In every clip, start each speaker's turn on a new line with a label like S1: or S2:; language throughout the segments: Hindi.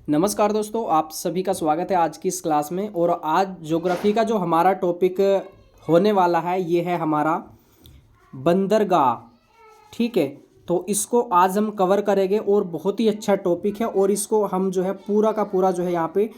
S1: नमस्कार दोस्तों, आप सभी का स्वागत है आज की इस क्लास में। और आज ज्योग्राफी का जो हमारा टॉपिक होने वाला है ये है हमारा बंदरगाह। ठीक है, तो इसको आज हम कवर करेंगे और बहुत ही अच्छा टॉपिक है और इसको हम जो है पूरा का पूरा जो है यहाँ पे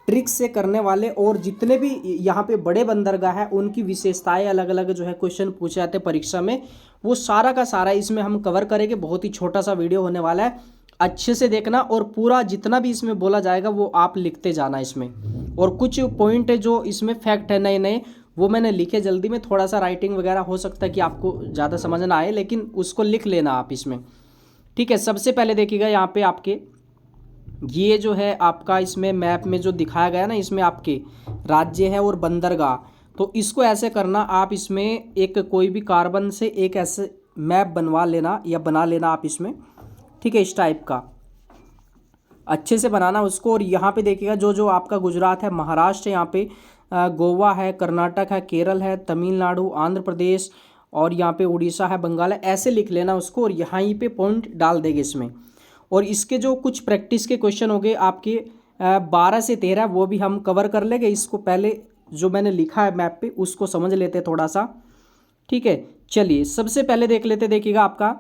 S1: ट्रिक से करने वाले। और जितने भी यहाँ पे बड़े बंदरगाह है उनकी विशेषताएं अलग अलग जो है क्वेश्चन पूछे जाते हैं परीक्षा में, वो सारा का सारा इसमें हम कवर करेंगे। बहुत ही छोटा सा वीडियो होने वाला है, अच्छे से देखना और पूरा जितना भी इसमें बोला जाएगा वो आप लिखते जाना इसमें। और कुछ पॉइंट है जो इसमें फैक्ट है नए नए, वो मैंने लिखे जल्दी में, थोड़ा सा राइटिंग वगैरह हो सकता है कि आपको ज़्यादा समझ ना आए, लेकिन उसको लिख लेना आप इसमें। ठीक है, सबसे पहले देखिएगा यहाँ पे आपके ये जो है आपका इसमें मैप में जो दिखाया गया ना, इसमें आपके राज्य है और बंदरगाह। तो इसको ऐसे करना, आप इसमें एक कोई भी कार्बन से एक ऐसे मैप बनवा लेना या बना लेना आप इसमें। ठीक है, इस टाइप का अच्छे से बनाना उसको। और यहाँ पे देखिएगा जो जो आपका गुजरात है, महाराष्ट्र है, यहाँ पे गोवा है, कर्नाटक है, केरल है, तमिलनाडु, आंध्र प्रदेश, और यहाँ पे उड़ीसा है, बंगाल है, ऐसे लिख लेना उसको। और यहाँ ही पे पॉइंट डाल देंगे इसमें। और इसके जो कुछ प्रैक्टिस के क्वेश्चन हो गए आपके 12 से 13, वो भी हम कवर कर लेंगे। इसको पहले जो मैंने लिखा है मैप पे उसको समझ लेते हैं थोड़ा सा। ठीक है, चलिए सबसे पहले देख लेते, देखिएगा आपका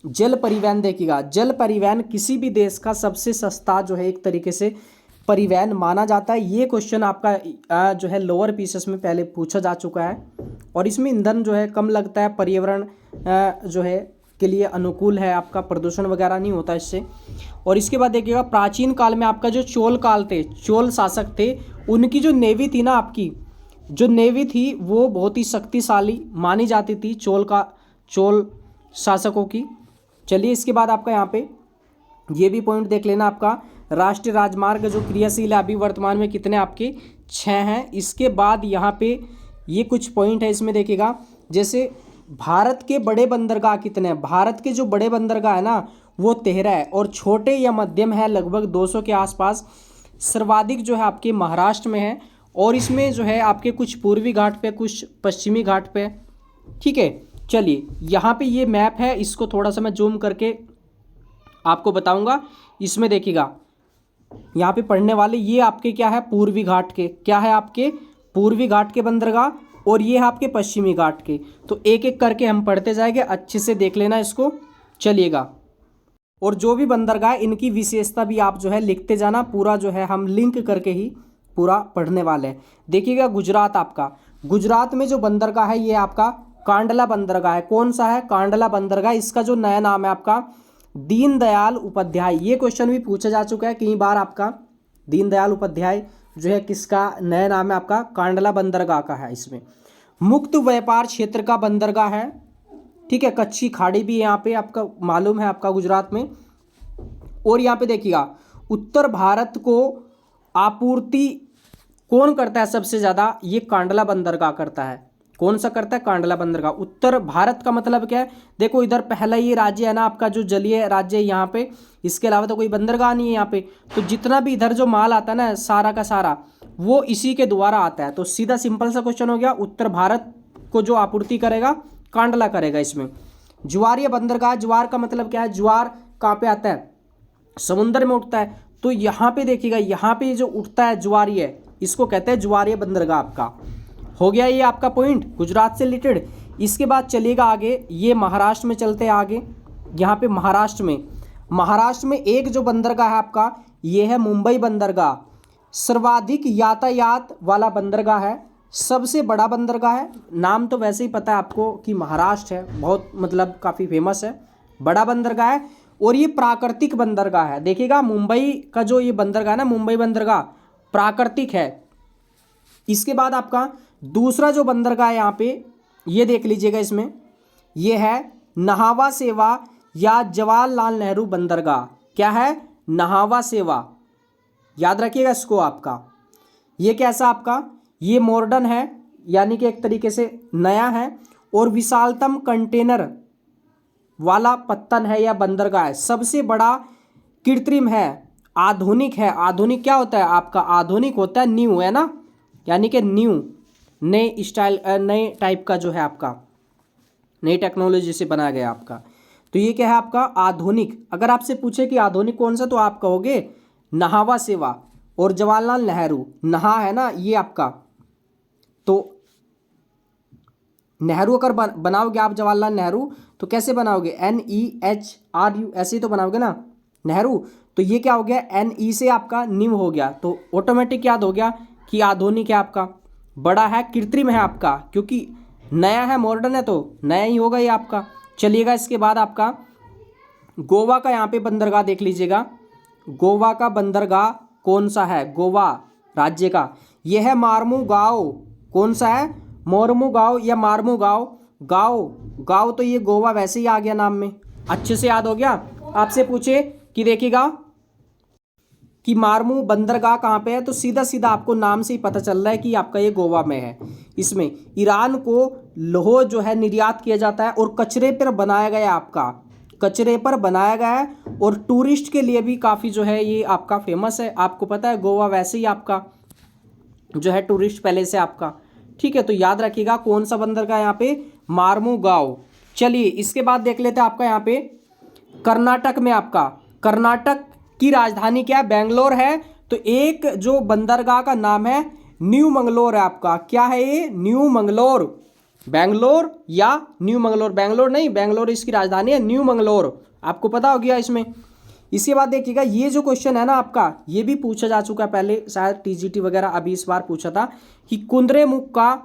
S1: जल परिवहन। देखिएगा जल परिवहन किसी भी देश का सबसे सस्ता जो है एक तरीके से परिवहन माना जाता है। ये क्वेश्चन आपका जो है लोअर पीसेस में पहले पूछा जा चुका है। और इसमें ईंधन जो है कम लगता है, पर्यावरण जो है के लिए अनुकूल है, आपका प्रदूषण वगैरह नहीं होता इससे। और इसके बाद देखिएगा प्राचीन काल में आपका जो चोल काल थे, चोल शासक थे, उनकी जो नेवी थी ना, आपकी जो नेवी थी वो बहुत ही शक्तिशाली मानी जाती थी चोल शासकों की। चलिए इसके बाद आपका यहाँ पे ये भी पॉइंट देख लेना, आपका राष्ट्रीय राजमार्ग जो क्रियाशील है अभी वर्तमान में कितने आपके 6 हैं। इसके बाद यहाँ पे ये कुछ पॉइंट है इसमें देखिएगा, जैसे भारत के बड़े बंदरगाह कितने हैं। भारत के जो बड़े बंदरगाह है ना वो 13 है, और छोटे या मध्यम है लगभग 200 के आसपास। सर्वाधिक जो है आपके महाराष्ट्र में है, और इसमें जो है आपके कुछ पूर्वी घाट पे, कुछ पश्चिमी घाट पे। ठीक है, चलिए यहाँ पे ये मैप है, इसको थोड़ा सा मैं जूम करके आपको बताऊंगा। इसमें देखिएगा यहाँ पे पढ़ने वाले ये आपके क्या है, पूर्वी घाट के, क्या है आपके पूर्वी घाट के बंदरगाह, और ये है आपके पश्चिमी घाट के। तो एक एक करके हम पढ़ते जाएंगे, अच्छे से देख लेना इसको। चलिएगा, और जो भी बंदरगाह इनकी विशेषता भी आप जो है लिखते जाना, पूरा जो है हम लिंक करके ही पूरा पढ़ने वाले हैं। देखिएगा गुजरात, आपका गुजरात में जो बंदरगाह है ये आपका कांडला बंदरगाह है। कौन सा है? कांडला बंदरगाह। इसका जो नया नाम है आपका दीनदयाल उपाध्याय। ये क्वेश्चन भी पूछा जा चुका है कई बार आपका। दीनदयाल उपाध्याय जो है किसका नया नाम है? आपका कांडला बंदरगाह का है। इसमें मुक्त व्यापार क्षेत्र का बंदरगाह है। ठीक है, कच्ची खाड़ी भी यहाँ पे आपका मालूम है आपका गुजरात में। और यहाँ पे देखिएगा उत्तर भारत को आपूर्ति कौन करता है सबसे ज़्यादा? ये कांडला बंदरगाह करता है। कौन सा करता है? कांडला बंदरगाह। उत्तर भारत का मतलब क्या है? देखो इधर पहला ये राज्य है ना आपका, जो जलीय राज्य है यहाँ पे, इसके अलावा तो कोई बंदरगाह नहीं है यहाँ पे। तो जितना भी इधर जो माल आता है ना सारा का सारा, वो इसी के द्वारा आता है। तो सीधा सिंपल सा क्वेश्चन हो गया, उत्तर भारत को जो आपूर्ति करेगा कांडला करेगा। इसमें ज्वारीय बंदरगाह, ज्वार का मतलब क्या है? ज्वार कहाँ पे आता है? समुद्र में उठता है। तो यहाँ पे देखिएगा, यहाँ पे जो उठता है ज्वारीय, इसको कहते हैं ज्वारीय बंदरगाह। आपका हो गया ये आपका पॉइंट गुजरात से रिलेटेड। इसके बाद चलिएगा आगे, ये महाराष्ट्र में चलते हैं आगे। यहाँ पे महाराष्ट्र में एक जो बंदरगाह है आपका, ये है मुंबई बंदरगाह। सर्वाधिक यातायात वाला बंदरगाह है, सबसे बड़ा बंदरगाह है। नाम तो वैसे ही पता है आपको कि महाराष्ट्र है, बहुत मतलब काफ़ी फेमस है, बड़ा बंदरगाह है। और ये प्राकृतिक बंदरगाह है। देखिएगा मुंबई का जो ये बंदरगाह है ना, मुंबई बंदरगाह प्राकृतिक है। इसके बाद आपका दूसरा जो बंदरगाह है यहाँ पे, ये देख लीजिएगा, इसमें ये है नहावा सेवा या जवाहरलाल नेहरू बंदरगाह। क्या है? नहावा सेवा। याद रखिएगा इसको आपका। ये कैसा आपका? ये मॉडर्न है, यानी कि एक तरीके से नया है, और विशालतम कंटेनर वाला पत्तन है या बंदरगाह है। सबसे बड़ा कृत्रिम है, आधुनिक है। आधुनिक क्या होता है आपका? आधुनिक होता है न्यू, है ना, यानी कि न्यू, नए स्टाइल, नए टाइप का जो है आपका, नई टेक्नोलॉजी से बनाया गया आपका। तो ये क्या है आपका? आधुनिक। अगर आपसे पूछे कि आधुनिक कौन सा, तो आप कहोगे नहावा सेवा और जवाहरलाल नेहरू, नहा है ना ये आपका, तो नेहरू अगर बनाओगे आप जवाहरलाल नेहरू तो कैसे बनाओगे, NEHRU ऐसे ही तो बनाओगे ना नेहरू। तो ये क्या हो गया, NE से आपका निम हो गया, तो ऑटोमेटिक याद हो गया कि आधुनिक है आपका, बड़ा है कृत्रिम है आपका, क्योंकि नया है मॉडर्न है तो नया ही होगा ये आपका। चलिएगा इसके बाद आपका गोवा का यहाँ पे बंदरगाह देख लीजिएगा। गोवा का बंदरगाह कौन सा है, गोवा राज्य का, यह है मार्मुगाओ। कौन सा है, मोर्मुगाओ या मार्मुगाओ, गाओ गाओ, तो ये गोवा वैसे ही आ गया नाम में, अच्छे से याद हो गया। आपसे पूछे कि देखिएगा कि मार्मू बंदरगाह कहाँ पे है, तो सीधा सीधा आपको नाम से ही पता चल रहा है कि आपका ये गोवा में है। इसमें ईरान को लोहा जो है निर्यात किया जाता है और कचरे पर बनाया गया है आपका, कचरे पर बनाया गया है, और टूरिस्ट के लिए भी काफ़ी जो है ये आपका फेमस है। आपको पता है गोवा वैसे ही आपका जो है टूरिस्ट पैलेस है आपका, ठीक है। तो याद रखिएगा कौन सा बंदरगाह यहाँ पे, मार्मुगाओ। चलिए इसके बाद देख लेते हैं आपका यहाँ पे कर्नाटक में, आपका कर्नाटक की राजधानी क्या है, बेंगलोर है। तो एक जो बंदरगाह का नाम है न्यू मंगलोर है आपका, क्या है ये, न्यू मंगलोर, बेंगलोर या न्यू मंगलोर, बेंगलोर नहीं, बेंगलोर इसकी राजधानी है, न्यू मंगलोर, आपको पता हो गया इसमें। इसके बाद देखिएगा ये जो क्वेश्चन है ना आपका, ये भी पूछा जा चुका है पहले, शायद TGT वगैरह अभी इस बार पूछा था कि कुद्रेमुख का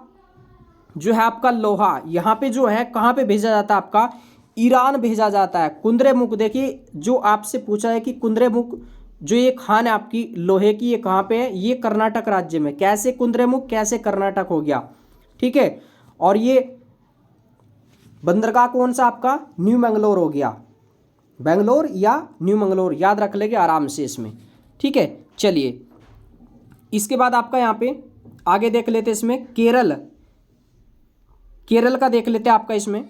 S1: जो है आपका लोहा यहाँ पे जो है कहाँ पे भेजा जाता है, आपका ईरान भेजा जाता है। कुद्रेमुख देखिए जो आपसे पूछा है कि कुद्रेमुख जो ये खान है आपकी लोहे की, ये कहाँ पे है, ये कर्नाटक राज्य में। कैसे कुद्रेमुख, कैसे कर्नाटक हो गया, ठीक है। और ये बंदरगाह कौन सा आपका, न्यू मंगलोर हो गया, बेंगलोर या न्यू मंगलोर, याद रख लेंगे आराम से इसमें, ठीक है। चलिए इसके बाद आपका यहाँ पे आगे देख लेते हैं, इसमें केरल, केरल का देख लेते हैं आपका इसमें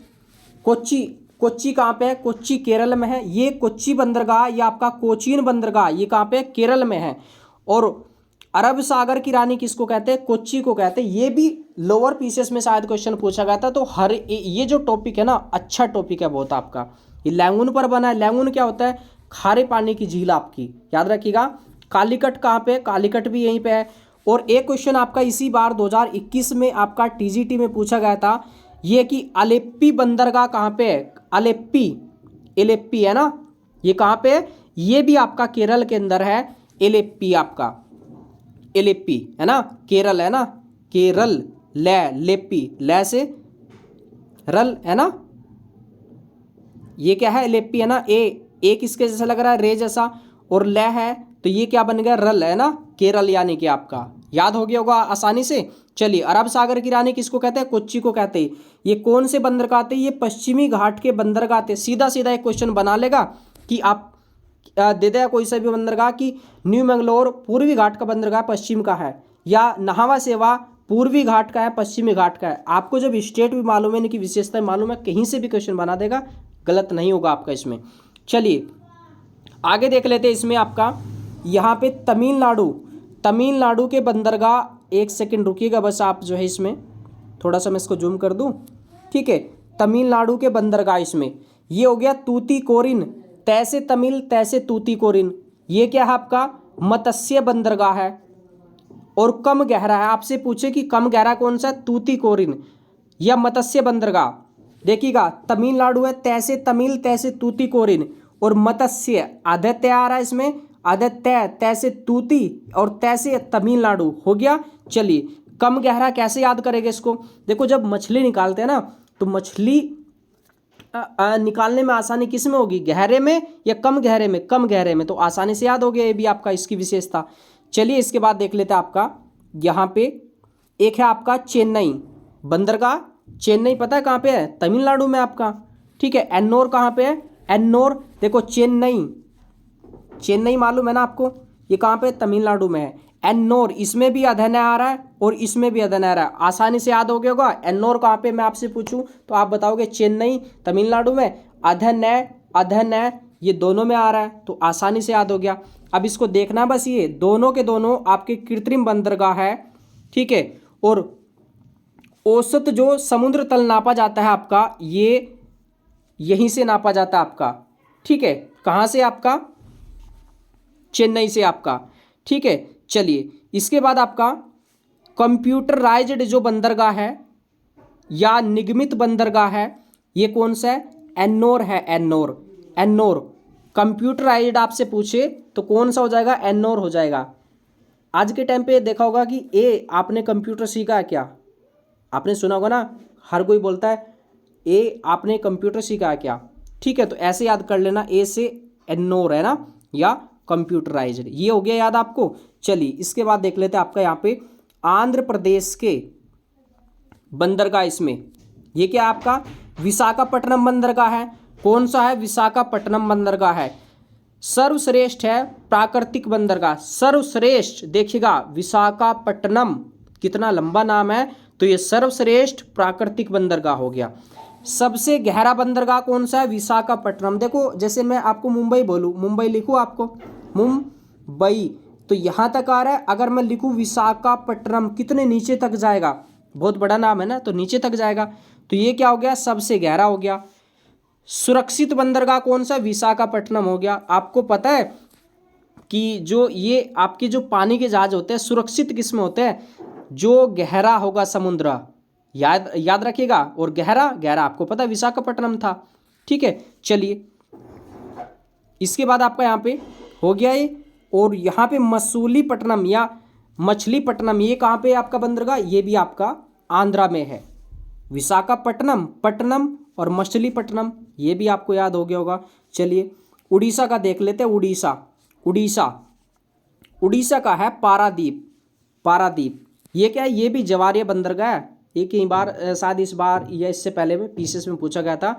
S1: कोच्चि, कोच्चि कहाँ पे है, कोच्चि केरल में है। ये कोच्चि बंदरगाह, ये आपका कोचीन बंदरगाह, ये कहाँ पे, केरल में है। और अरब सागर की रानी किसको कहते हैं, कोच्चि को कहते हैं। ये भी लोअर पीसीएस में शायद क्वेश्चन पूछा गया था। तो हर ये जो टॉपिक है ना, अच्छा टॉपिक है बहुत आपका। ये लैंगून पर बना है, लैंगून क्या होता है, खारे पानी की झील आपकी, याद रखिएगा। कालीकट कहाँ पे, कालीकट भी यहीं पे है। और एक क्वेश्चन आपका इसी बार 2021 में आपका TGT में पूछा गया था, ये कि अलेप्पी बंदरगाह कहाँ पे है, अलेप्पी, एलेप्पी है ना, ये कहाँ पे है, ये भी आपका केरल के अंदर है, एलेप्पी आपका, एलेप्पी है ना, केरल है ना, केरल, लेप्पी, ले से रल है ना, ये क्या है, एलेप्पी है ना, ए किसके जैसा लग रहा है, रे जैसा, और ले है तो ये क्या बन गया, रल है ना, केरल, यानी कि आपका याद हो गया होगा आसानी से। चलिए अरब सागर की रानी किसको कहते हैं, कोच्चि को कहते हैं। ये कौन से बंदरगाह थे, ये पश्चिमी घाट के बंदरगाह थे। सीधा सीधा एक क्वेश्चन बना लेगा कि आप दे देगा कोई सा भी बंदरगाह की न्यू मंगलोर पूर्वी घाट का बंदरगाह पश्चिम का है, या नहावा सेवा पूर्वी घाट का है पश्चिमी घाट का है। आपको जब स्टेट भी मालूम है, इनकी विशेषताएं मालूम है, कहीं से भी क्वेश्चन बना देगा, गलत नहीं होगा आपका इसमें। चलिए आगे देख लेते हैं इसमें आपका यहाँ पे तमिलनाडु, तमिलनाडु के बंदरगाह, एक सेकंड रुकिएगा बस आप जो है इसमें थोड़ा सा मैं इसको जूम कर दूं, ठीक है। तमिलनाडु के बंदरगाह इसमें ये हो गया तूतीकोरिन, तैसे तमिल तैसे तूतीकोरिन, ये क्या है आपका मत्स्य बंदरगाह है। और कम गहरा है, आपसे पूछे कि कम गहरा कौन सा, तूतीकोरिन या मत्स्य बंदरगाह, देखिएगा तमिलनाडु है, तैसे तमिल तैसे तूतीकोरिन, और मत्स्य आदित्य आ रहा है इसमें, आदित्य तैसे तूती और तैसे तमिलनाडु हो गया। चलिए कम गहरा कैसे याद करेंगे इसको, देखो जब मछली निकालते हैं ना, तो मछली निकालने में आसानी किस में होगी, गहरे में या कम गहरे में, कम गहरे में, तो आसानी से याद हो गया ये भी आपका इसकी विशेषता। चलिए इसके बाद देख लेते हैं आपका यहाँ पे एक है आपका चेन्नई बंदरगाह, चेन्नई पता है कहाँ पे है, तमिलनाडु में आपका, ठीक है। एन्नोर कहाँ पे है, एन्नोर देखो चेन्नई, चेन्नई मालूम है ना आपको, ये कहाँ पे, तमिलनाडु में है। एन्नोर, इसमें भी अधन्य आ रहा है और इसमें भी अधन्य आ रहा है, आसानी से याद हो गया होगा। एन्नोर कहाँ पे, मैं आपसे पूछूं तो आप बताओगे चेन्नई तमिलनाडु में, अधन्य अधन्य ये दोनों में आ रहा है, तो आसानी से याद हो गया। अब इसको देखना बस, ये दोनों के दोनों आपके कृत्रिम बंदरगाह है, ठीक है। और औसत जो समुद्र तल नापा जाता है आपका, ये यहीं से नापा जाता है आपका, ठीक है। कहाँ से आपका, चेन्नई से आपका, ठीक है। चलिए इसके बाद आपका कंप्यूटराइज्ड जो बंदरगाह है या निगमित बंदरगाह है, ये कौन सा है? एन्नोर है, एन्नोर। एन्नोर कंप्यूटराइज्ड आपसे पूछे तो कौन सा हो जाएगा? एन्नोर हो जाएगा। आज के टाइम पे देखा होगा कि ए आपने कंप्यूटर सीखा है क्या? आपने सुना होगा ना, हर कोई बोलता है ए आपने कंप्यूटर सीखा है क्या, ठीक है। तो ऐसे याद कर लेना, ए से एन्नोर है ना, या कंप्यूटराइज्ड, ये हो गया याद आपको। चलिए इसके बाद देख लेते हैं आपका यहाँ पे आंध्र प्रदेश के बंदरगाह। इसमें ये क्या है आपका? विशाखापट्टनम बंदरगाह है। कौन सा है? विशाखापट्टनम बंदरगाह है। सर्वश्रेष्ठ है प्राकृतिक बंदरगाह, सर्वश्रेष्ठ। देखिएगा विशाखापट्टनम कितना लंबा नाम है, तो ये सर्वश्रेष्ठ प्राकृतिक बंदरगाह हो गया। सबसे गहरा बंदरगाह कौन सा है? विशाखापट्टनम। देखो जैसे मैं आपको मुंबई बोलूँ, मुंबई लिखूँ आपको, मुंबई, तो यहाँ तक आ रहा है। अगर मैं लिखूँ विशाखापट्टनम, कितने नीचे तक जाएगा? बहुत बड़ा नाम है ना, तो नीचे तक जाएगा। तो ये क्या हो गया? सबसे गहरा हो गया। सुरक्षित बंदरगाह कौन सा? विशाखापट्टनम हो गया। आपको पता है कि जो ये आपके जो पानी के जहाज होते हैं सुरक्षित किस में होते हैं? जो गहरा होगा समुद्र, याद याद रखिएगा। और गहरा गहरा आपको पता है विशाखापट्टनम था, ठीक है। चलिए इसके बाद आपका यहाँ पे हो गया ये। और यहाँ पे मसूलीपट्टनम या मछलीपट्टनम, ये कहाँ पे आपका बंदरगाह? ये भी आपका आंध्रा में है। विशाखापट्टनम, पट्टनम और मछलीपट्टनम, ये भी आपको याद हो गया होगा। चलिए उड़ीसा का देख लेते हैं। उड़ीसा, उड़ीसा, उड़ीसा का है पारादीप। पारादीप ये क्या है? ये भी जवारिया बंदरगाह है। एक ही बार शायद इस बार या इससे पहले में पीसीएस में पूछा गया था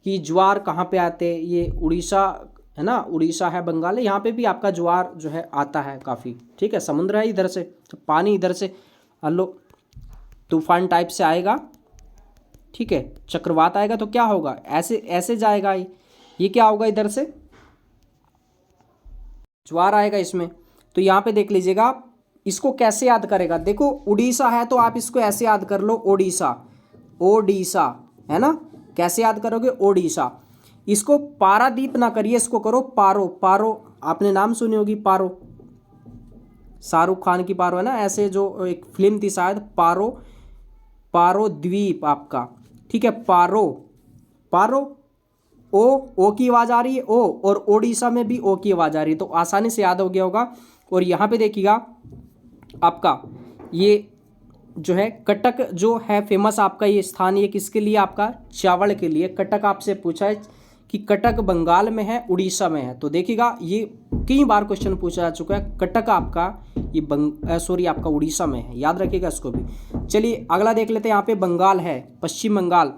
S1: कि ज्वार कहाँ पे आते हैं। ये उड़ीसा है ना, उड़ीसा है, बंगाल है, यहाँ पे भी आपका ज्वार जो है आता है काफ़ी, ठीक है। समुद्र है इधर से, तो पानी इधर से लो तूफान टाइप से आएगा, ठीक है, चक्रवात आएगा तो क्या होगा? ऐसे ऐसे जाएगा। ये क्या होगा? इधर से ज्वार आएगा इसमें। तो यहाँ पे देख लीजिएगा आप, इसको कैसे याद करेगा? देखो उड़ीसा है तो आप इसको ऐसे याद कर लो, ओडिशा, ओडिशा है ना। कैसे याद करोगे? ओडिशा। इसको पारादीप ना करिए, इसको करो पारो। पारो आपने नाम सुनी होगी, पारो, शाहरुख खान की पारो है ना, ऐसे जो एक फिल्म थी शायद, पारो, पारो द्वीप आपका, ठीक है। पारो, पारो, ओ की आवाज़ आ रही है, ओ, और ओडिशा में भी ओ की आवाज़ आ रही है, तो आसानी से याद हो गया होगा। और यहाँ पे देखिएगा आपका ये जो है कटक जो है फेमस आपका ये स्थान, ये किसके लिए? आपका चावल के लिए। कटक आपसे पूछा है कि कटक बंगाल में है, उड़ीसा में है, तो देखिएगा ये कई बार क्वेश्चन पूछा जा चुका है। कटक आपका ये सॉरी आपका उड़ीसा में है, याद रखिएगा इसको भी। चलिए अगला देख लेते हैं। यहाँ पे बंगाल है, पश्चिम बंगाल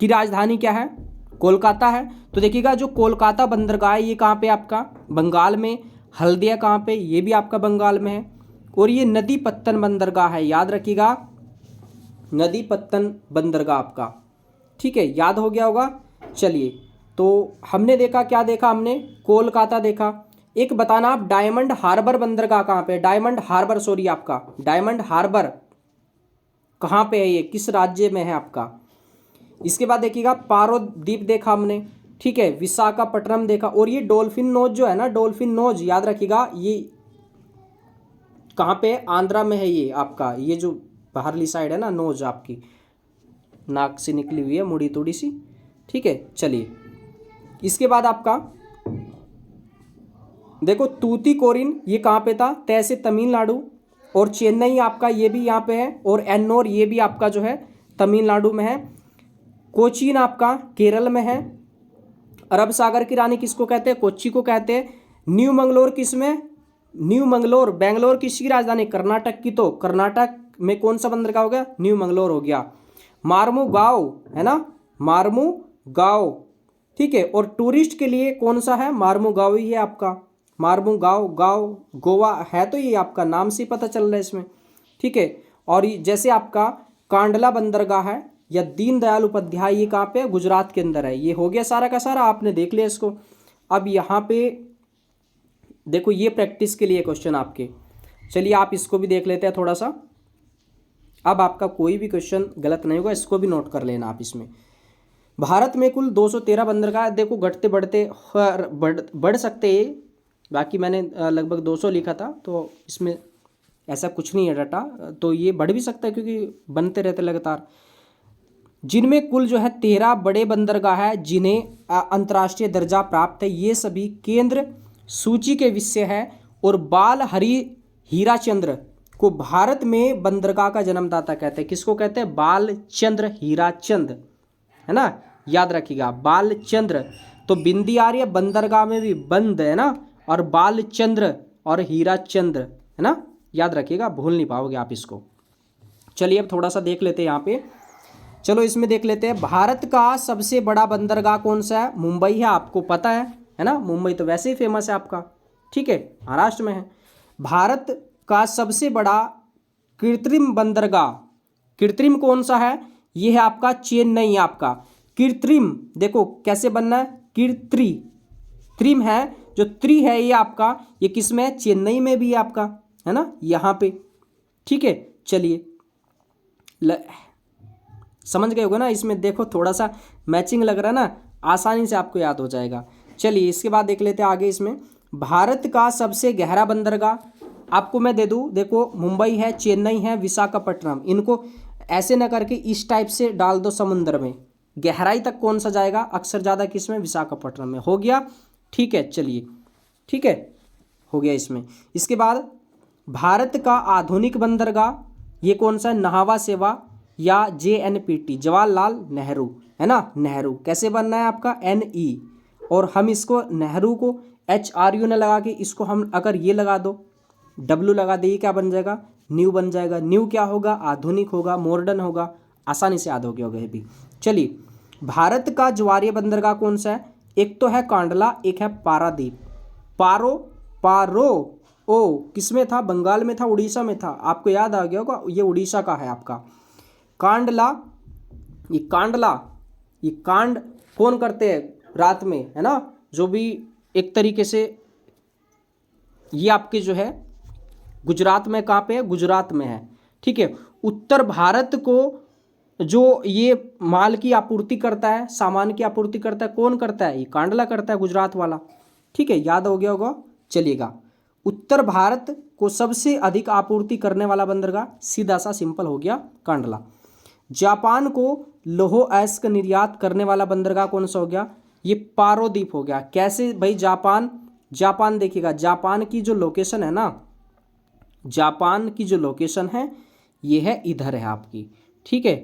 S1: की राजधानी क्या है? कोलकाता है। तो देखिएगा जो कोलकाता बंदरगाह है ये कहाँ पे? आपका बंगाल में। हल्दिया कहाँ पे? ये भी आपका बंगाल में है। और ये नदीपत्तन बंदरगाह है, याद रखिएगा, नदीपत्तन बंदरगाह आपका, ठीक है, याद हो गया होगा। चलिए तो हमने देखा, क्या देखा हमने? कोलकाता देखा। एक बताना आप, डायमंड हार्बर बंदरगाह कहाँ पे? डायमंड हार्बर, सॉरी आपका डायमंड हार्बर कहाँ पे है? ये किस राज्य में है आपका? इसके बाद देखिएगा पारो द्वीप देखा हमने, ठीक है। विशाखापट्टनम देखा। और ये डॉल्फिन नोज जो है ना, डॉल्फिन नोज याद रखिएगा, ये कहाँ पे है? आंध्रा में है ये आपका। ये जो बाहरली साइड है ना, नोज आपकी नाक से निकली हुई है, मुड़ी तोड़ी सी, ठीक है। चलिए इसके बाद आपका देखो तूतीकोरिन, ये कहाँ पे था? तैसे तमिलनाडु। और चेन्नई आपका ये भी यहाँ पे है। और एन्नोर ये भी आपका जो है तमिलनाडु में है। कोचीन आपका केरल में है। अरब सागर की रानी किसको कहते हैं? कोच्चि को कहते हैं। न्यू मंगलोर किस में? न्यू मंगलोर, बेंगलोर किसकी राजधानी? कर्नाटक की। तो कर्नाटक में कौन सा बंदरगाह हो गया? न्यू मंगलोर हो गया। मार्मुगांव है ना, मार्मुगांव, ठीक है। और टूरिस्ट के लिए कौन सा है? मार्मुगांव ही है आपका। मार्मुगांव गांव गोवा है, तो ये आपका नाम से पता चल रहा है इसमें, ठीक है। और जैसे आपका कांडला बंदरगाह है या दीनदयाल उपाध्याय, ये कहाँ पे है? गुजरात के अंदर है। ये हो गया सारा का सारा, आपने देख लिया इसको। अब यहाँ पे देखो ये प्रैक्टिस के लिए क्वेश्चन आपके, चलिए आप इसको भी देख लेते हैं थोड़ा सा। अब आपका कोई भी क्वेश्चन गलत नहीं होगा, इसको भी नोट कर लेना आप। इसमें भारत में कुल 213 बंदरगाह, देखो घटते बढ़ते बढ़ सकते हैं, बाकी मैंने लगभग 200 लिखा था, तो इसमें ऐसा कुछ नहीं है डाटा, तो ये बढ़ भी सकता है क्योंकि बनते रहते लगातार। जिनमें कुल जो है 13 बड़े बंदरगाह है जिन्हें अंतर्राष्ट्रीय दर्जा प्राप्त है। ये सभी केंद्र सूची के विषय है। और बाल हरि हीराचंद्र को भारत में बंदरगाह का जन्मदाता कहते हैं। किसको कहते हैं? बालचंद्र हीराचंद, है ना, याद रखिएगा बालचंद्र। तो बिंदी आ रही है, बंदरगाह में भी बंद है ना, और बालचंद्र और हीराचंद्र, है ना, याद रखिएगा, भूल नहीं पाओगे आप इसको। चलिए अब थोड़ा सा देख लेते हैं यहाँ पे। चलो इसमें देख लेते हैं, भारत का सबसे बड़ा बंदरगाह कौन सा है? मुंबई है, आपको पता है ना, मुंबई तो वैसे ही फेमस है आपका, ठीक है, महाराष्ट्र में है। भारत का सबसे बड़ा कृत्रिम बंदरगाह, कृत्रिम कौन सा है? ये है आपका चेन्नई। आपका कृत्रिम देखो कैसे बनना है, कृत्रिम है, जो त्रि है ये आपका, ये किस में है? चेन्नई में भी है आपका, है ना, यहाँ पे, ठीक है। चलिए समझ गए होगे ना, इसमें देखो थोड़ा सा मैचिंग लग रहा है ना, आसानी से आपको याद हो जाएगा। चलिए इसके बाद देख लेते हैं आगे। इसमें भारत का सबसे गहरा बंदरगाह आपको मैं दे दूं, देखो मुंबई है, चेन्नई है, विशाखापट्टनम, इनको ऐसे ना करके इस टाइप से डाल दो समुद्र में, गहराई तक कौन सा जाएगा? अक्सर ज़्यादा किस में? विशाखापट्टनम में। हो गया, ठीक है, चलिए ठीक है, हो गया इसमें। इसके बाद भारत का आधुनिक बंदरगाह ये कौन सा है? नहावा सेवा या JNPT, जवाहरलाल नेहरू, है ना, नेहरू। कैसे बनना है आपका? NE, और हम इसको नेहरू को HRU ने लगा के, इसको हम अगर ये लगा दो, W लगा दे, ये क्या बन जाएगा? न्यू बन जाएगा। न्यू क्या होगा? आधुनिक होगा, मॉडर्न होगा, आसानी से याद हो गया होगा ये भी। चलिए भारत का ज्वारीय बंदरगाह कौन सा है? एक तो है कांडला, एक है पारादीप। पारो ओ किस में था? बंगाल में था, उड़ीसा में था, आपको याद आ गया होगा, ये उड़ीसा का है आपका। कांडला, ये कांड कौन करते हैं? रात में, है ना, जो भी एक तरीके से ये आपके जो है गुजरात में, कहाँ पे है? गुजरात में है, ठीक है। उत्तर भारत को जो ये माल की आपूर्ति करता है, सामान की आपूर्ति करता है, कौन करता है? ये कांडला करता है, गुजरात वाला, ठीक है, याद हो गया होगा। चलिएगा, उत्तर भारत को सबसे अधिक आपूर्ति करने वाला बंदरगाह, सीधा सा सिंपल हो गया, कांडला। जापान को लौह अयस्क निर्यात करने वाला बंदरगाह कौन सा हो गया? ये पारोदीप हो गया। कैसे भाई? जापान देखिएगा, जापान की जो लोकेशन है ना, जापान की जो लोकेशन है ये है इधर है आपकी, ठीक है,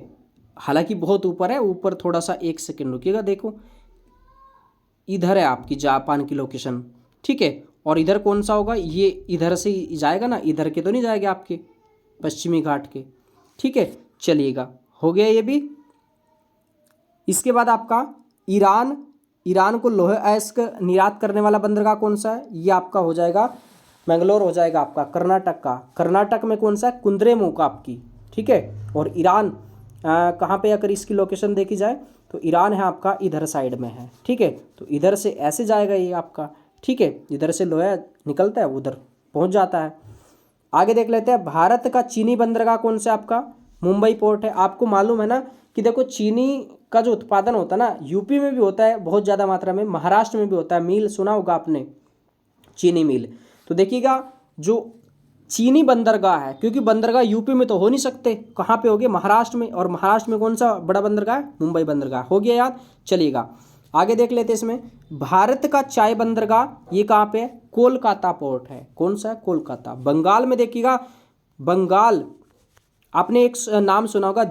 S1: हालांकि बहुत ऊपर है, ऊपर थोड़ा सा, एक सेकेंड रुकिएगा, देखो इधर है आपकी जापान की लोकेशन, ठीक है। और इधर कौन सा होगा? ये इधर से ही जाएगा ना, इधर के तो नहीं जाएगा आपके पश्चिमी घाट के, ठीक है। चलिएगा, हो गया ये भी। इसके बाद आपका ईरान को लोहे अयस्क निर्यात करने वाला बंदरगाह कौन सा है? ये आपका हो जाएगा मैंगलोर, हो जाएगा आपका कर्नाटक का। कर्नाटक में कौन सा है? कुंद्रेमुख आपकी, ठीक है। और ईरान कहाँ पे, अगर इसकी लोकेशन देखी जाए तो ईरान है आपका इधर साइड में है, ठीक है। तो इधर से ऐसे जाएगा ये आपका, ठीक है, इधर से लोहा निकलता है, उधर पहुँच जाता है। आगे देख लेते हैं, भारत का चीनी बंदरगाह कौन सा आपका? मुंबई पोर्ट है। आपको मालूम है ना कि देखो चीनी का जो उत्पादन होता है ना, यूपी में भी होता है बहुत ज़्यादा मात्रा में, महाराष्ट्र में भी होता है, मिल सुना होगा आपने, चीनी मिल। तो देखिएगा जो चीनी बंदरगाह है, क्योंकि बंदरगाह यूपी में तो हो नहीं सकते, कहाँ पे हो गए? महाराष्ट्र में। और महाराष्ट्र में कौन सा बड़ा बंदरगाह है? मुंबई बंदरगाह। हो गया याद। चलिएगा आगे देख लेते हैं। इसमें भारत का चाय बंदरगाह ये कहाँ पे है? कोलकाता पोर्ट है। कौन सा है? कोलकाता। बंगाल में देखिएगा, बंगाल आपने एक नाम सुना होगा,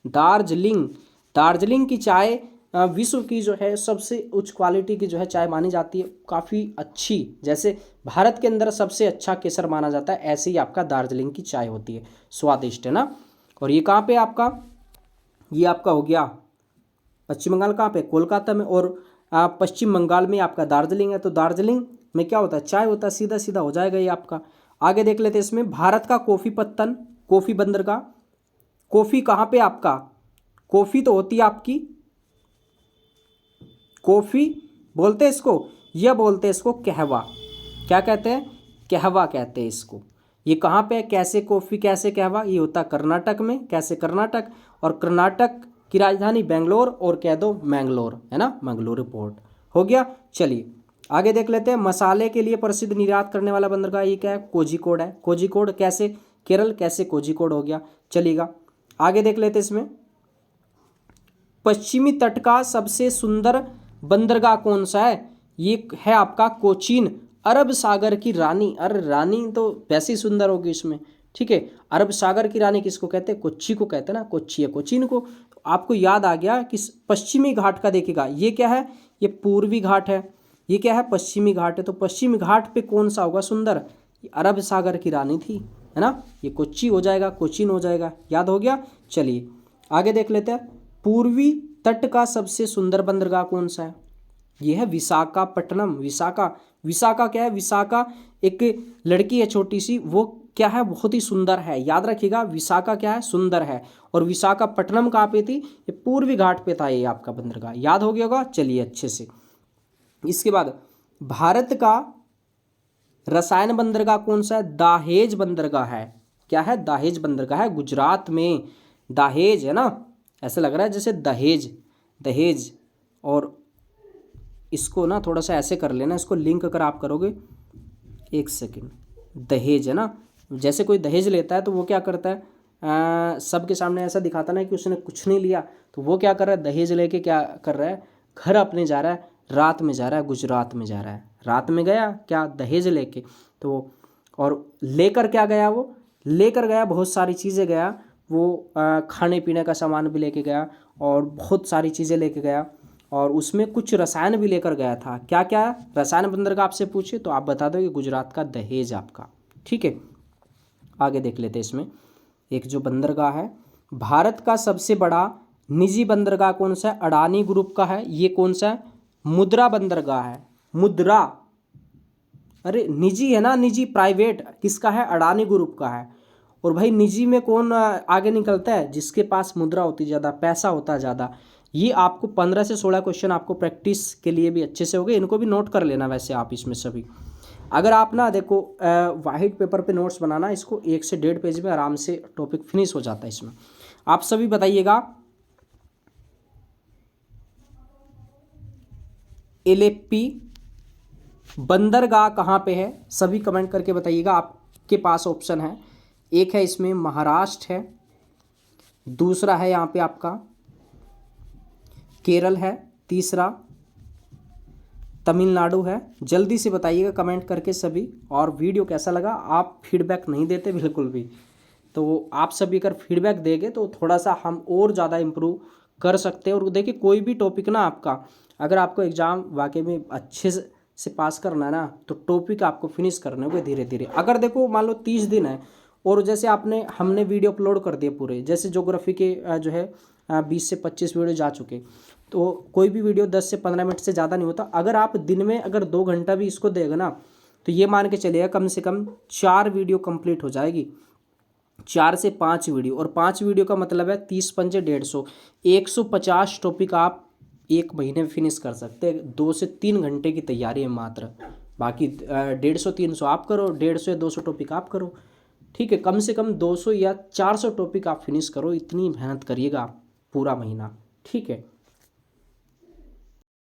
S1: दार्जिलिंग की चाय विश्व की जो है सबसे उच्च क्वालिटी की जो है चाय मानी जाती है, काफ़ी अच्छी। जैसे भारत के अंदर सबसे अच्छा केसर माना जाता है, ऐसे ही आपका दार्जिलिंग की चाय होती है, स्वादिष्ट, है ना। और ये कहाँ पे आपका? ये आपका हो गया पश्चिम बंगाल, कहाँ पे? कोलकाता में। और पश्चिम बंगाल में आपका दार्जिलिंग है, तो दार्जिलिंग में क्या होता है? चाय होता है, सीधा सीधा हो जाएगा ये आपका। आगे देख लेते हैं। इसमें भारत का कॉफ़ी बंदरगाह, कॉफ़ी कहाँ पे आपका? कॉफ़ी तो होती है आपकी, कॉफ़ी बोलते हैं इसको, यह बोलते हैं इसको कहवा। क्या कहते हैं? कहवा कहते हैं इसको। ये कहाँ पे है? कैसे कॉफ़ी, कैसे कहवा? ये होता है कर्नाटक में। कैसे? कर्नाटक। और कर्नाटक की राजधानी बेंगलोर, और कह दो मैंगलोर, है ना, मैंगलोर पोर्ट। हो गया। चलिए आगे देख लेते हैं, मसाले के लिए प्रसिद्ध निर्यात करने वाला बंदरगाह ये क्या है? कोझिकोड है। कोझिकोड कैसे? केरल, कैसे कोझिकोड हो गया, चलेगा। आगे देख लेते हैं इसमें, पश्चिमी तट का सबसे सुंदर बंदरगाह कौन सा है? ये है आपका कोचीन, अरब सागर की रानी। अरे रानी तो वैसे ही सुंदर होगी इसमें, ठीक है। अरब सागर की रानी किसको कहते हैं? कोच्चि को कहते हैं ना, कोच्चि है कोचीन को। तो आपको याद आ गया कि पश्चिमी घाट का देखिएगा, ये क्या है? ये पूर्वी घाट है, ये क्या है? पश्चिमी घाट है। तो पश्चिमी घाट पे कौन सा होगा सुंदर? ये अरब सागर की रानी थी, है ना, ये कोच्चि हो जाएगा, कोचीन हो जाएगा, याद हो गया। चलिए आगे देख लेते हैं, पूर्वी तट का सबसे सुंदर बंदरगाह कौन सा है? ये है विशाखापट्टनम। विशाखा क्या है? विशाखा एक लड़की है छोटी सी, वो क्या है? बहुत ही सुंदर है, याद रखिएगा। विशाखा क्या है? सुंदर है। और विशाखापट्टनम कहाँ पे थी? ये पूर्वी घाट पे था ये आपका बंदरगाह, याद हो गया होगा। चलिए अच्छे से, इसके बाद भारत का रसायन बंदरगाह कौन सा है? दाहेज बंदरगाह है। क्या है? दाहेज बंदरगाह है, गुजरात में। दाहेज है ना, ऐसा लग रहा है जैसे दहेज, दहेज। और इसको ना थोड़ा सा ऐसे कर लेना, इसको लिंक अगर आप करोगे, एक सेकंड, दहेज है ना, जैसे कोई दहेज लेता है तो वो क्या करता है, सबके सामने ऐसा दिखाता ना कि उसने कुछ नहीं लिया, तो वो क्या कर रहा है? दहेज लेके क्या कर रहा है? घर अपने जा रहा है, रात में जा रहा है, गुजरात में जा रहा है, रात में गया क्या? दहेज लेके। तो और लेकर क्या गया? वो लेकर गया बहुत सारी चीज़ें गया, वो खाने पीने का सामान भी लेके गया और बहुत सारी चीज़ें लेके गया, और उसमें कुछ रसायन भी लेकर गया था। क्या क्या रसायन बंदरगाह आपसे पूछे तो आप बता दो कि गुजरात का दहेज आपका, ठीक है। आगे देख लेते हैं इसमें, एक जो बंदरगाह है, भारत का सबसे बड़ा निजी बंदरगाह कौन सा है? अडानी ग्रुप का है। ये कौन सा है? मुद्रा बंदरगाह है। मुद्रा, अरे निजी है ना, निजी प्राइवेट, किसका है? अडानी ग्रुप का है। और भाई निजी में कौन आगे निकलता है? जिसके पास मुद्रा होती ज़्यादा, पैसा होता है ज़्यादा। ये आपको 15 से 16 क्वेश्चन आपको प्रैक्टिस के लिए भी अच्छे से हो गए, इनको भी नोट कर लेना वैसे आप इसमें सभी। अगर आप ना देखो वाइट पेपर पे नोट्स बनाना, इसको 1 से 1.5 पेज में आराम से टॉपिक फिनिश हो जाता है इसमें। आप सभी बताइएगा, एलेप्पी बंदरगाह कहाँ पे है? सभी कमेंट करके बताइएगा। आपके पास ऑप्शन है, एक है इसमें महाराष्ट्र है, दूसरा है यहाँ पे आपका केरल है, तीसरा तमिलनाडु है। जल्दी से बताइएगा कमेंट करके सभी। और वीडियो कैसा लगा? आप फीडबैक नहीं देते बिल्कुल भी, तो आप सभी अगर फीडबैक देंगे तो थोड़ा सा हम और ज़्यादा इम्प्रूव कर सकते हैं। और देखिए कोई भी टॉपिक ना आपका, अगर आपको एग्ज़ाम वाकई में अच्छे से पास करना है ना, तो टॉपिक आपको फिनिश करने होंगे धीरे धीरे। अगर देखो मान लो 30 दिन है और जैसे हमने वीडियो अपलोड कर दिए पूरे, जैसे ज्योग्राफी के जो है 20 से 25 वीडियो जा चुके, तो कोई भी वीडियो 10 से 15 मिनट से ज़्यादा नहीं होता। अगर आप दिन में अगर 2 घंटा भी इसको देगा ना, तो ये मान के चलिएगा कम से कम 4 वीडियो कंप्लीट हो जाएगी, 4 से 5 वीडियो। और 5 वीडियो का मतलब है 30 पंजे 150, 150 टॉपिक आप 1 महीने में फिनिश कर सकते हैं। 2 से 3 घंटे की तैयारी है मात्र, बाकी 150 300 आप करो, 150 या 200 टॉपिक आप करो, ठीक है। कम से कम 200 या 400 टॉपिक आप फिनिश करो, इतनी मेहनत करिएगा आप पूरा महीना, ठीक है।